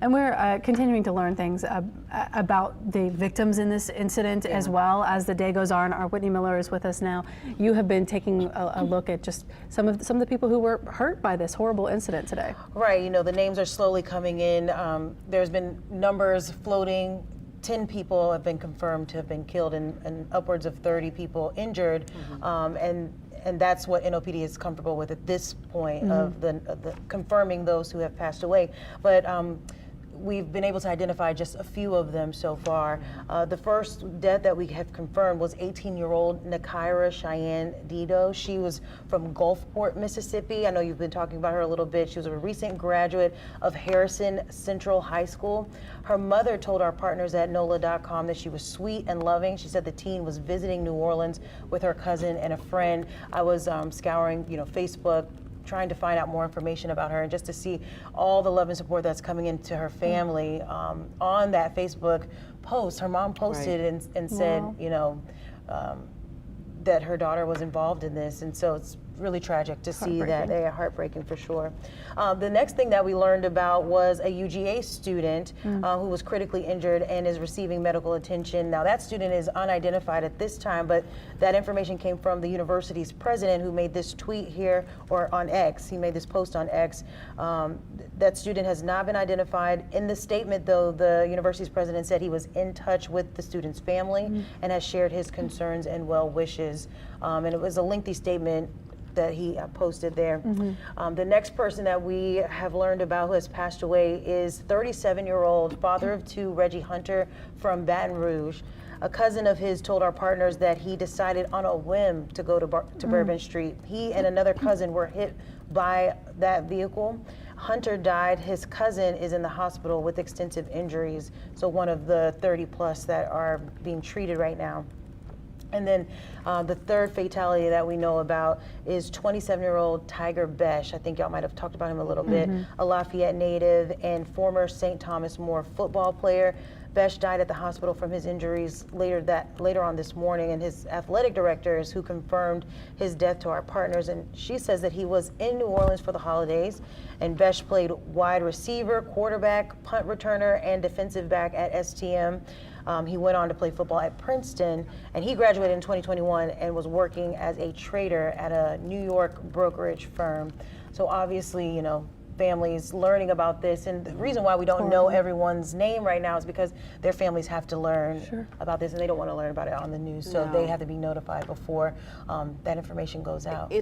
And we're continuing to learn things about the victims in this incident as well as the day goes on. Our Whitney Miller is with us now. You have been taking a look at just some of the people who were hurt by this horrible incident today. Right, you know, the names are slowly coming in. There's been numbers floating. 10 people have been confirmed to have been killed and upwards of 30 people injured. And that's what NOPD is comfortable with at this point of the confirming those who have passed away. But we've been able to identify just a few of them so far. The first death that we have confirmed was 18-year-old Nakaira Cheyenne Dido. She was from Gulfport, Mississippi. I know you've been talking about her a little bit. She was a recent graduate of Harrison Central High School. Her mother told our partners at NOLA.com that she was sweet and loving. She said the teen was visiting New Orleans with her cousin and a friend. I was scouring, you know, Facebook, trying to find out more information about her and just to see all the love and support that's coming into her family. On that Facebook post, her mom posted and said, you know, that her daughter was involved in this, and so it's really tragic to see that. They're heartbreaking for sure. The next thing that we learned about was a UGA student who was critically injured and is receiving medical attention. Now that student is unidentified at this time, but that information came from the university's president, who made this tweet here, or on X. He made this post on X. That student has not been identified. In the statement, though, the university's president said he was in touch with the student's family and has shared his concerns and well wishes. And it was a lengthy statement that he posted there. The next person that we have learned about who has passed away is 37-year-old father of two, Reggie Hunter, from Baton Rouge. A cousin of his told our partners that he decided on a whim to go to Bourbon Street. He and another cousin were hit by that vehicle. Hunter died. His cousin is in the hospital with extensive injuries. So one of the 30 plus that are being treated right now. And then the third fatality that we know about is 27-year-old Tiger Besh. I think y'all might have talked about him a little bit. A Lafayette native and former St. Thomas More football player. Besh died at the hospital from his injuries later on this morning, and his athletic directors who confirmed his death to our partners, and she says that he was in New Orleans for the holidays, and Besh played wide receiver, quarterback, punt returner, and defensive back at STM. He went on to play football at Princeton, and he graduated in 2021 and was working as a trader at a New York brokerage firm. So obviously, you know, families learning about this, and the reason why we don't know everyone's name right now is because their families have to learn about this, and they don't want to learn about it on the news, so they have to be notified before that information goes out.